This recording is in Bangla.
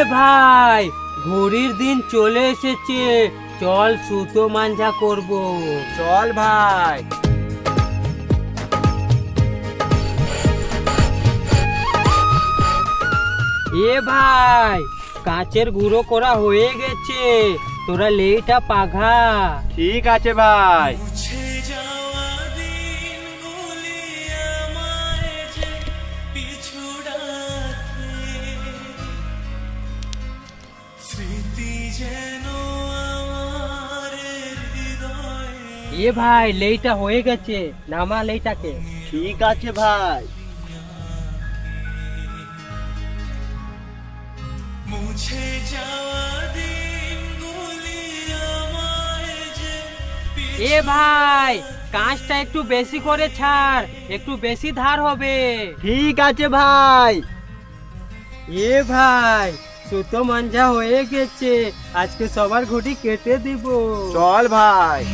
ভাই ঘড়ির দিন চলে এসেছে, চল সুতো মাঞ্জা করব। চল ভাই। ভাই কাঁচের গুঁড়ো করা হয়ে গেছে, তোরা লেইটা পাঘা। ঠিক আছে ভাই। ভাই লেইটা হয়ে গেছে, নামা লেইটাকে। ঠিক আছে ভাই। ভাই কাঁচটা একটু বেশি করে ছাড়, একটু বেশি ধার হবে। ঠিক আছে ভাই। ভাই সুতো মাঞ্জা হয়ে গেছে, আজকে সবার ঘুটি কেটে দিব। চল ভাই।